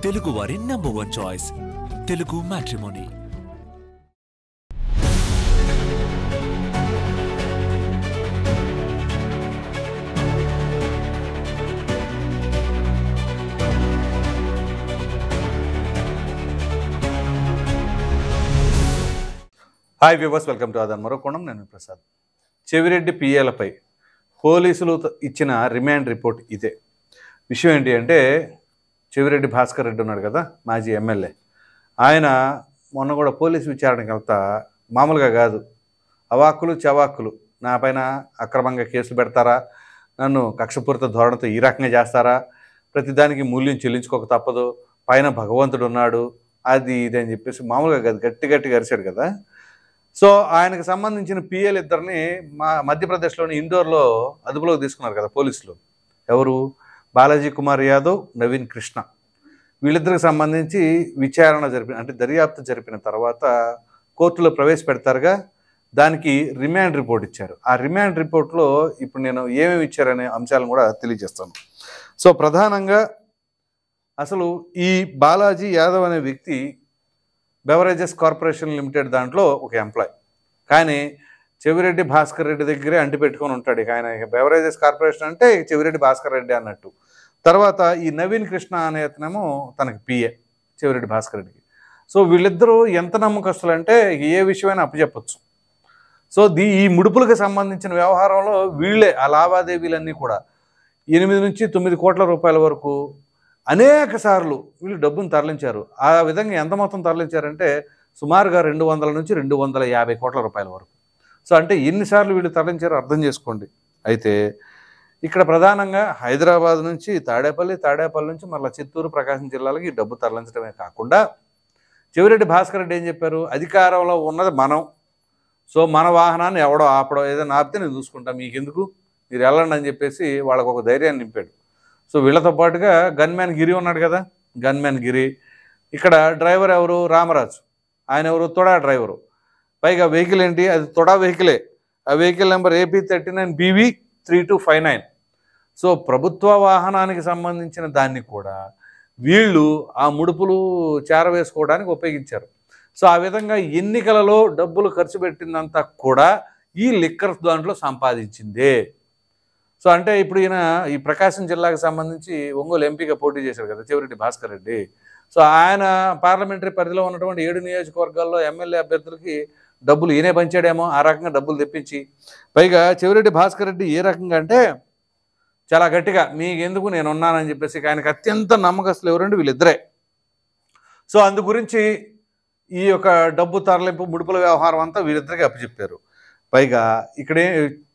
తెలుగు వారి #1 choice Telugu matrimony. Hi viewers, welcome to Aadhan మరోకోణం. నేను ప్రసాద్. చెవిరెడ్డి పిఏలపై పోలీసులు ఇచ్చిన రిమాండ్ రిపోర్ట్ ఇదే. విషయం ఏంటి అంటే, చెవిరెడ్డి భాస్కర్ రెడ్డి ఉన్నాడు కదా, మాజీ ఎమ్మెల్యే. ఆయన మొన్న కూడా పోలీసు విచారణకి వెళ్తా మామూలుగా కాదు, అవాక్కులు చవాక్కులు, నా పైన అక్రమంగా కేసులు పెడతారా, నన్ను కక్షపూరిత ధోరణితో ఈ రకంగా చేస్తారా, ప్రతిదానికి మూల్యం చెల్లించుకోక తప్పదు, పైన భగవంతుడు ఉన్నాడు, అది ఇది అని చెప్పేసి మామూలుగా కాదు, గట్టిగా అరిచాడు కదా. సో ఆయనకు సంబంధించిన పిఏలు ఇద్దరిని మధ్యప్రదేశ్లోని ఇండోర్లో అదుపులోకి తీసుకున్నారు కదా పోలీసులు. ఎవరు? బాలాజీ కుమార్ యాదవ్, నవీన్ కృష్ణ. వీళ్ళిద్దరికి సంబంధించి విచారణ అంటే దర్యాప్తు జరిపిన తర్వాత కోర్టులో ప్రవేశపెడతారుగా, దానికి రిమాండ్ రిపోర్ట్ ఇచ్చారు. ఆ రిమాండ్ రిపోర్ట్లో ఇప్పుడు నేను ఏమేమి ఇచ్చారనే అంశాలను కూడా తెలియజేస్తాను. సో ప్రధానంగా అసలు ఈ బాలాజీ యాదవ్ అనే వ్యక్తి బెవరేజెస్ కార్పొరేషన్ లిమిటెడ్ దాంట్లో ఒక ఎంప్లాయ్. కానీ చెవిరెడ్డి భాస్కర్ రెడ్డి దగ్గరే అంటి పెట్టుకొని ఉంటాడు. ఇక ఆయన బెవరేజెస్ కార్పొరేషన్ అంటే చెవిరెడ్డి భాస్కర్ రెడ్డి అన్నట్టు. తర్వాత ఈ నవీన్ కృష్ణ అనే అతనేమో తనకి పిఏ చెవిరెడ్డి భాస్కర్ రెడ్డికి. సో వీళ్ళిద్దరూ ఎంత నమ్మకస్తులు అంటే ఏ విషయమైనా అప్పచెప్పచ్చు. సో ఈ ముడుపులకు సంబంధించిన వ్యవహారంలో వీళ్ళే ఆ లావాదేవీలన్నీ కూడా 8 నుంచి 9 కోట్ల రూపాయల వరకు అనేక సార్లు వీళ్ళు డబ్బును తరలించారు. ఆ విధంగా ఎంత మొత్తం తరలించారంటే సుమారుగా 200 నుంచి 250 కోట్ల రూపాయల వరకు. సో అంటే ఎన్నిసార్లు వీళ్ళు తరలించారో అర్థం చేసుకోండి. అయితే ఇక్కడ ప్రధానంగా హైదరాబాద్ నుంచి తాడేపల్లి నుంచి మళ్ళీ చిత్తూరు, ప్రకాశం జిల్లాలకి ఈ డబ్బు తరలించడమే కాకుండా చెవిరెడ్డి భాస్కర్ రెడ్డి ఏం చెప్పారు, అధికారంలో ఉన్నది మనం, సో మన వాహనాన్ని ఎవడో ఆపడో, ఏదైనా ఆపితే నేను చూసుకుంటాను, మీకెందుకు, మీరు వెళ్ళండి అని చెప్పేసి వాళ్ళకు ఒక ధైర్యాన్ని నింపాడు. సో వీళ్ళతో పాటుగా గన్మ్యాన్ గిరి ఉన్నాడు కదా, గన్మ్యాన్ గిరి. ఇక్కడ డ్రైవర్ ఎవరు? రామరాజు. ఆయన ఎవరు? తొడా డ్రైవరు. పైగా వెహికల్ ఏంటి? అది తొడా వెహికలే. ఆ వెహికల్ నెంబర్ AP39BV3259. సో ప్రభుత్వ వాహనానికి సంబంధించిన దాన్ని కూడా వీళ్ళు ఆ ముడుపులు చేరవేసుకోవడానికి ఉపయోగించారు. సో ఆ విధంగా ఎన్నికలలో డబ్బులు ఖర్చు పెట్టిందంతా కూడా ఈ లిక్కర్ దాంట్లో సంపాదించిందే. సో అంటే ఇప్పుడు ఈయన ఈ ప్రకాశం జిల్లాకు సంబంధించి ఒంగోలు ఎంపీగా పోటీ చేశారు కదా చెవిరెడ్డి భాస్కర్ రెడ్డి. సో ఆయన పార్లమెంటరీ పరిధిలో ఉన్నటువంటి 7 నియోజకవర్గాల్లో ఎమ్మెల్యే అభ్యర్థులకి డబ్బులు ఈయనే పంచాడేమో, ఆ రకంగా డబ్బులు తెప్పించి. పైగా చెవిరెడ్డి భాస్కర్ రెడ్డి ఏ రకంగా అంటే చాలా గట్టిగా మీకెందుకు నేను ఉన్నానని చెప్పేసి ఆయనకు అత్యంత నమ్మకస్తులు ఎవరంటే వీళ్ళిద్దరే. సో అందు గురించి ఈ యొక్క డబ్బు తరలింపు ముడుపుల వ్యవహారం అంతా వీళ్ళిద్దరికీ అప్పచెప్పారు. పైగా ఇక్కడే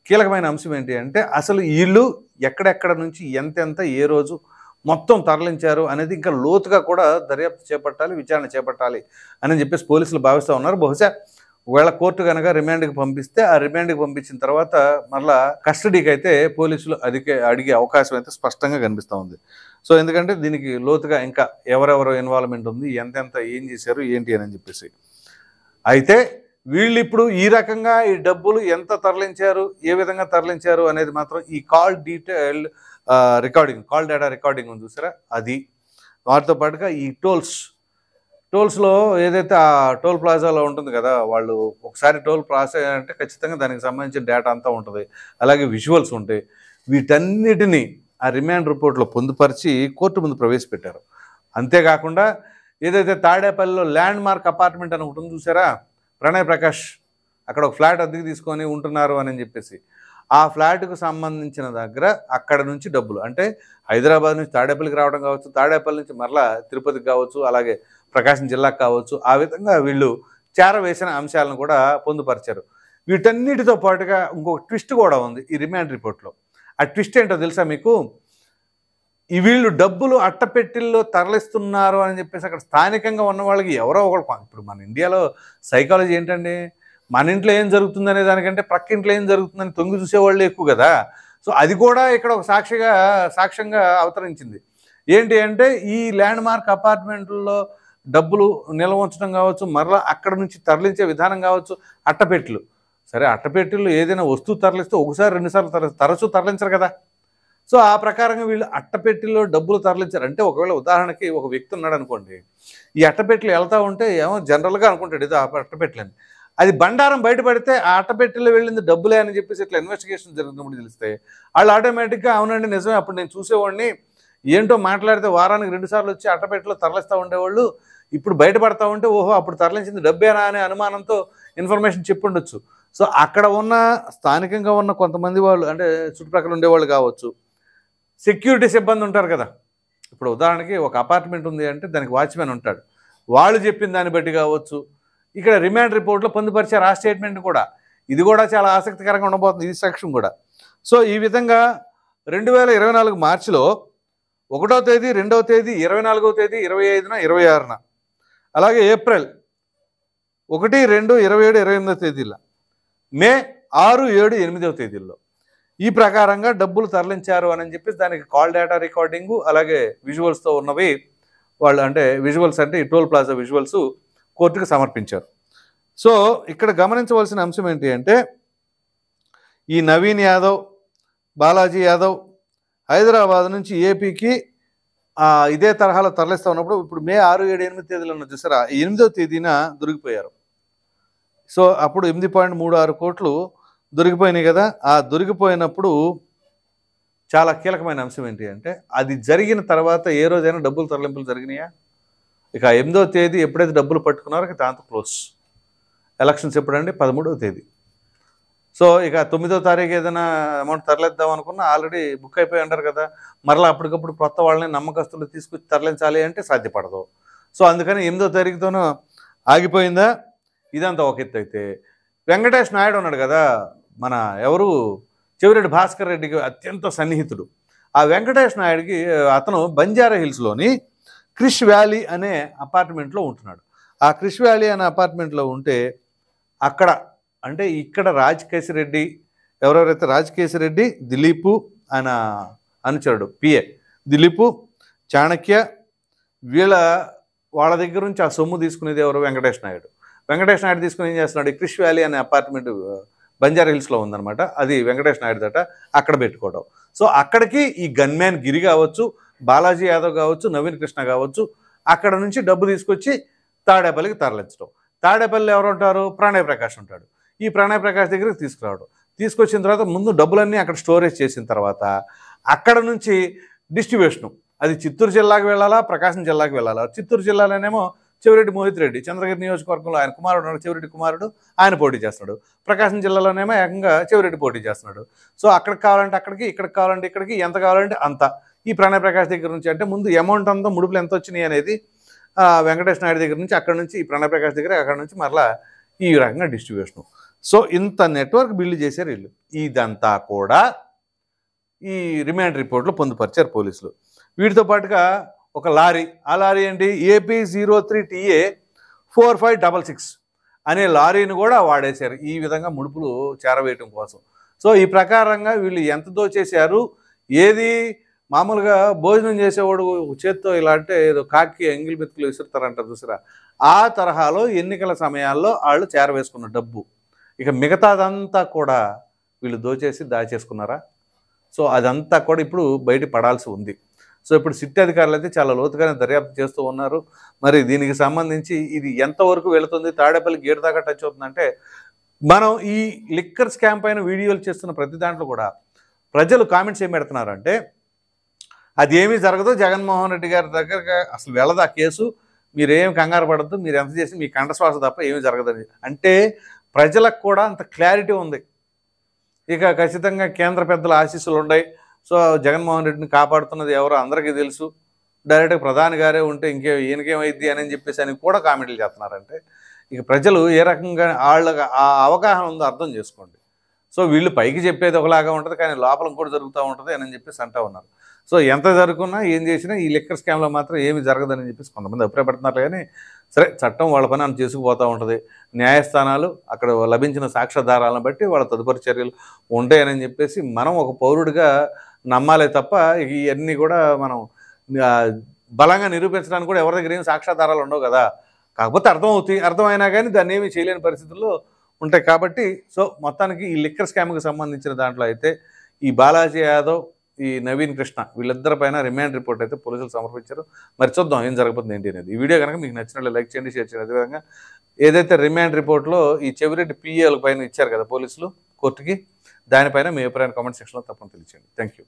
కీలకమైన అంశం ఏంటి అంటే, అసలు వీళ్ళు ఎక్కడెక్కడ నుంచి ఎంతెంత ఏ రోజు మొత్తం తరలించారు అనేది ఇంకా లోతుగా కూడా దర్యాప్తు చేపట్టాలి, విచారణ చేపట్టాలి అని చెప్పేసి పోలీసులు భావిస్తూ ఉన్నారు. బహుశా ఒకవేళ కోర్టు కనుక రిమాండ్కి పంపిస్తే, ఆ రిమాండ్కి పంపించిన తర్వాత మళ్ళా కస్టడీకి అయితే పోలీసులు అడిగే అవకాశం అయితే స్పష్టంగా కనిపిస్తూ ఉంది. సో ఎందుకంటే దీనికి లోతుగా ఇంకా ఎవరెవరో ఇన్వాల్వ్మెంట్ ఉంది, ఎంతెంత ఏం చేశారు ఏంటి అని చెప్పేసి. అయితే వీళ్ళు ఇప్పుడు ఈ రకంగా ఈ డబ్బులు ఎంత తరలించారు, ఏ విధంగా తరలించారు అనేది మాత్రం ఈ call detailed recording, call data recording ఉంది చూసారా, అది. వాటితో పాటుగా ఈ టోల్స్లో ఏదైతే ఆ టోల్ ప్లాజాలో ఉంటుంది కదా, వాళ్ళు ఒకసారి టోల్ ప్లాజా అంటే ఖచ్చితంగా దానికి సంబంధించిన డేటా అంతా ఉంటుంది, అలాగే విజువల్స్ ఉంటాయి. వీటన్నిటినీ ఆ రిమాండ్ రిపోర్ట్లో పొందుపరిచి కోర్టు ముందు ప్రవేశపెట్టారు. అంతేకాకుండా ఏదైతే తాడేపల్లిలో ల్యాండ్ మార్క్ అపార్ట్మెంట్ అని ఒకటి ఉంది చూసారా, ప్రణయ్ ప్రకాష్ అక్కడ ఒక ఫ్లాట్ అద్దెకి తీసుకొని ఉంటున్నారు అని చెప్పేసి, ఆ ఫ్లాట్కు సంబంధించిన దగ్గర అక్కడ నుంచి డబ్బులు అంటే హైదరాబాద్ నుంచి తాడేపల్లికి రావడం కావచ్చు, తాడేపల్లి నుంచి మరలా తిరుపతికి కావచ్చు, అలాగే ప్రకాశం జిల్లాకు కావచ్చు, ఆ విధంగా వీళ్ళు చేరవేసిన అంశాలను కూడా పొందుపరిచారు. వీటన్నిటితో పాటుగా ఇంకొక ట్విస్ట్ కూడా ఉంది ఈ రిమాండ్ రిపోర్ట్లో. ఆ ట్విస్ట్ ఏంటో తెలుసా మీకు? ఈ వీళ్ళు డబ్బులు అట్టపెట్టిల్లో తరలిస్తున్నారు అని చెప్పేసి అక్కడ స్థానికంగా ఉన్న వాళ్ళకి ఎవరో ఒకరు, ఇప్పుడు మన ఇండియాలో సైకాలజీ ఏంటండి, మన ఇంట్లో ఏం జరుగుతుందనే దానికంటే ప్రక్క ఇంట్లో ఏం జరుగుతుందని తొంగి చూసేవాళ్ళు ఎక్కువ కదా. సో అది కూడా ఇక్కడ ఒక సాక్ష్యంగా అవతరించింది. ఏంటి అంటే ఈ ల్యాండ్ మార్క్ అపార్ట్మెంట్లో డబ్బులు నిల్వ ఉంచడం కావచ్చు, మరలా అక్కడ నుంచి తరలించే విధానం కావచ్చు, అట్టపెట్టెలు. సరే అట్టపెట్టెలు ఏదైనా వస్తువు తరలిస్తే ఒకసారి 2 సార్లు తరచూ తరలించరు కదా. సో ఆ ప్రకారంగా వీళ్ళు అట్టపెట్టిలో డబ్బులు తరలించారు. అంటే ఒకవేళ ఉదాహరణకి ఒక వ్యక్తి ఉన్నాడు అనుకోండి, ఈ అట్టపెట్టెలు వెళ్తా ఉంటే ఏమో జనరల్గా అనుకుంటాడు ఇది అట్టపెట్టెలని. అది బండారం బయటపడితే ఆ అట్టపెట్టెలో వెళ్ళింది డబ్బులే అని చెప్పేసి ఇట్లా ఇన్వెస్టిగేషన్ జరుగుతున్నప్పుడు తెలిస్తే వాళ్ళు ఆటోమేటిక్గా అవునండి నిజమే, అప్పుడు నేను చూసేవాడిని, ఏంటో మాట్లాడితే వారానికి 2 సార్లు వచ్చి అట్టపెట్టెలో తరలిస్తూ ఉండేవాళ్ళు, ఇప్పుడు బయటపడతా ఉంటే ఓహో అప్పుడు తరలించింది డబ్బేనా అనే అనుమానంతో ఇన్ఫర్మేషన్ చెప్పుండొచ్చు. సో అక్కడ ఉన్న స్థానికంగా ఉన్న కొంతమంది వాళ్ళు అంటే చుట్టుప్రక్కల ఉండేవాళ్ళు కావచ్చు, సెక్యూరిటీ సిబ్బంది ఉంటారు కదా. ఇప్పుడు ఉదాహరణకి ఒక అపార్ట్మెంట్ ఉంది అంటే దానికి వాచ్మెన్ ఉంటాడు, వాళ్ళు చెప్పిన దాన్ని బట్టి కావచ్చు. ఇక్కడ రిమాండ్ రిపోర్ట్లో పొందుపరిచారు ఆ స్టేట్మెంట్ కూడా. ఇది కూడా చాలా ఆసక్తికరంగా ఉండబోతుంది ఈ సెక్షన్ కూడా. సో ఈ విధంగా 2024 మార్చిలో 1వ తేదీ, 2వ తేదీ, 24వ తేదీ, 25న, 26న, అలాగే ఏప్రిల్ 1, 2, 27, 28వ తేదీల, మే 6, 7, 8వ తేదీల్లో ఈ ప్రకారంగా డబ్బులు తరలించారు అని చెప్పేసి దానికి కాల్ డేటా రికార్డింగు అలాగే విజువల్స్తో ఉన్నవి వాళ్ళు అంటే విజువల్స్ అంటే ఈ టోల్ ప్లాజా విజువల్స్ కోర్టుకు సమర్పించారు. సో ఇక్కడ గమనించవలసిన అంశం ఏంటి అంటే ఈ నవీన్ యాదవ్, బాలాజీ యాదవ్ హైదరాబాద్ నుంచి ఏపీకి ఇదే తరహాలో తరలిస్తూ ఉన్నప్పుడు ఇప్పుడు మే 6, 7, 8 తేదీలో ఉన్న చూసారా, 8వ తేదీన దొరికిపోయారు. సో అప్పుడు 8.36 కోట్లు దొరికిపోయినాయి కదా. ఆ దొరికిపోయినప్పుడు చాలా కీలకమైన అంశం ఏంటి అంటే అది జరిగిన తర్వాత ఏ రోజైనా డబ్బులు తరలింపులు జరిగినాయా? ఇక 8వ తేదీ ఎప్పుడైతే డబ్బులు పట్టుకున్నారో ఇక దాంతో క్లోజ్. ఎలక్షన్స్ ఎప్పుడండి? 13వ తేదీ. సో ఇక 9వ తారీఖు ఏదైనా అమౌంట్ తరలిద్దాం అనుకున్నా ఆల్రెడీ బుక్ అయిపోయి ఉంటారు కదా. మరలా అప్పటికప్పుడు కొత్త వాళ్ళని నమ్మకస్తులు తీసుకొచ్చి తరలించాలి అంటే సాధ్యపడదు. సో అందుకని 8వ తారీఖుతోనూ ఆగిపోయిందా? ఇదంతా ఒక ఎత్తు అయితే వెంకటేష్ నాయుడు ఉన్నాడు కదా, మన ఎవరు చెవిరెడ్డి భాస్కర్ రెడ్డికి అత్యంత సన్నిహితుడు. ఆ వెంకటేష్ నాయుడికి అతను బంజారా హిల్స్లోని క్రిష్ వ్యాలీ అనే అపార్ట్మెంట్లో ఉంటున్నాడు. ఆ క్రిష్ వ్యాలీ అనే అపార్ట్మెంట్లో ఉంటే అక్కడ అంటే ఇక్కడ రాజకేశిరెడ్డి ఎవరెవరైతే రాజకేశిరెడ్డి, దిలీపు ఆయన అనుచరుడు పిఏ దిలీపు, చాణక్య వాళ్ళ దగ్గర నుంచి ఆ సొమ్ము తీసుకునేది ఎవరు? వెంకటేష్ నాయుడు. వెంకటేష్ నాయుడు తీసుకుని ఏం చేస్తున్నాడు? ఈ క్రిష్ వ్యాలీ అనే అపార్ట్మెంట్ బంజారా హిల్స్లో ఉందన్నమాట. అది వెంకటేష్ నాయుడు దట అక్కడ పెట్టుకోవడం. సో అక్కడికి ఈ గన్మ్యాన్ గిరి కావచ్చు, బాలాజీ యాదవ్ కావచ్చు, నవీన్ కృష్ణ కావచ్చు అక్కడ నుంచి డబ్బు తీసుకొచ్చి తాడేపల్లికి తరలించడం. తాడేపల్లి ఎవరు ఉంటారు? ప్రణయ్ ప్రకాష్ ఉంటాడు. ఈ ప్రణయ్ ప్రకాష్ దగ్గరికి తీసుకురావడం. తీసుకొచ్చిన తర్వాత ముందు డబ్బులన్నీ అక్కడ స్టోరేజ్ చేసిన తర్వాత అక్కడ నుంచి డిస్ట్రిబ్యూషను అది చిత్తూరు జిల్లాకు వెళ్ళాలా, ప్రకాశం జిల్లాకు వెళ్ళాలా. చిత్తూరు జిల్లాలోనేమో చెవిరెడ్డి మోహిత్ రెడ్డి చంద్రగిరి నియోజకవర్గంలో ఆయన కుమారుడు చెవిరెడ్డి కుమారుడు ఆయన పోటీ చేస్తున్నాడు. ప్రకాశం జిల్లాలోనేమో ఏకంగా చెవిరెడ్డి పోటీ చేస్తున్నాడు. సో అక్కడికి కావాలంటే అక్కడికి, ఇక్కడికి కావాలంటే ఇక్కడికి, ఎంత కావాలంటే అంత ఈ ప్రణయ్ ప్రకాష్ దగ్గర నుంచి అంటే ముందు అమౌంట్ అంతా ముడుపులు ఎంత వచ్చినాయి అనేది వెంకటేష్ నాయుడు దగ్గర నుంచి అక్కడ నుంచి ఈ ప్రణయ్ ప్రకాష్ దగ్గర అక్కడ నుంచి మరలా ఈ రకంగా డిస్ట్రిబ్యూషను. సో ఇంత నెట్వర్క్ బిల్డ్ చేశారు వీళ్ళు. ఇదంతా కూడా ఈ రిమాండ్ రిపోర్ట్లో పొందుపరిచారు పోలీసులు. వీటితో పాటుగా ఒక లారీ, ఆ లారీ ఏంటి? AP 03TA 4566 అనే లారీని కూడా వాడేశారు ఈ విధంగా ముడుపులు చేరవేయటం కోసం. సో ఈ ప్రకారంగా వీళ్ళు ఎంత దోచేశారు, ఏది మామూలుగా భోజనం చేసేవాడు చేత్తో ఇలా అంటే ఏదో కాకి ఎంగిల్ మెతుకులు విసురుతారంటారు చూసారా, ఆ తరహాలో ఎన్నికల సమయాల్లో వాళ్ళు చేరవేసుకున్న డబ్బు ఇక మిగతాదంతా కూడా వీళ్ళు దోచేసి దాచేసుకున్నారా? సో అదంతా కూడా ఇప్పుడు బయట పడాల్సి ఉంది. సో ఇప్పుడు సిట్ అధికారులు అయితే చాలా లోతుగానే దర్యాప్తు చేస్తూ ఉన్నారు. మరి దీనికి సంబంధించి ఇది ఎంతవరకు వెళుతుంది, తాడేపల్లి గేట్ దాకా టచ్ అవుతుందంటే మనం ఈ లిక్కర్ స్కామ్ పైన వీడియోలు చేస్తున్న ప్రతి దాంట్లో కూడా ప్రజలు కామెంట్స్ ఏం పెడుతున్నారంటే అది ఏమీ జరగదు, జగన్మోహన్ రెడ్డి గారి దగ్గర అసలు వెళ్ళదు ఆ కేసు, మీరేం కంగారు పడద్దు, మీరు ఎంత చేసి మీ కంఠశ్వాస తప్ప ఏమీ జరగదని. అంటే ప్రజలకు కూడా అంత క్లారిటీ ఉంది. ఇక ఖచ్చితంగా కేంద్ర పెద్దల ఆశీస్సులు ఉన్నాయి. సో జగన్మోహన్ రెడ్డిని కాపాడుతున్నది ఎవరో అందరికీ తెలుసు, డైరెక్ట్గా ప్రధాని గారే ఉంటే ఈయనకేమైద్ది అని చెప్పేసి అని కూడా కామెంట్లు చేస్తున్నారంటే ఇక ప్రజలు ఏ రకంగా వాళ్ళకి ఆ అవగాహన ఉందో అర్థం చేసుకోండి. సో వీళ్ళు పైకి చెప్పేది ఒకలాగా ఉంటుంది కానీ లోపల ఇంకోటి జరుగుతూ ఉంటుంది అని చెప్పేసి అంటూ ఉన్నారు. సో ఎంత జరుగుతున్నా ఏం చేసినా ఈ లిక్కర్ స్కామ్లో మాత్రం ఏమి జరగదని చెప్పేసి కొంతమంది అభిప్రాయపడుతున్నారు. కానీ సరే చట్టం వాళ్ళ పని అని చేసుకుపోతూ ఉంటుంది. న్యాయస్థానాలు అక్కడ లభించిన సాక్ష్యాధారాలను బట్టి వాళ్ళ తదుపరి చర్యలు ఉంటాయని చెప్పేసి మనం ఒక పౌరుడిగా నమ్మాలే తప్ప ఇవన్నీ కూడా మనం బలంగా నిరూపించడానికి కూడా ఎవరి దగ్గర ఏమి సాక్ష్యాధారాలు ఉండవు కదా. కాకపోతే అర్థమైనా కానీ దాన్ని ఏమీ చేయలేని పరిస్థితుల్లో ఉంటాయి కాబట్టి. సో మొత్తానికి ఈ లిక్కర్ స్కామ్కి సంబంధించిన దాంట్లో అయితే ఈ బాలాజీ యాదవ్, ఈ నవీన్ కృష్ణ వీళ్ళిద్దరి పైన రిమాండ్ రిపోర్ట్ అయితే పోలీసులు సమర్పించారు. మరి చూద్దాం ఏం జరగబోతుంది ఏంటి అనేది. ఈ వీడియో కనుక మీకు నచ్చినట్లు లైక్ చేయండి, షేర్ చేయండి. అదేవిధంగా ఏదైతే రిమాండ్ రిపోర్ట్లో ఈ చెవిరెడ్డి పిఏల పైన ఇచ్చారు కదా పోలీసులు కోర్టుకి, దానిపైన మీ అభిప్రాయాన్ని కామెంట్ సెక్షన్లో తప్పని తెలియచేయండి. Thank you.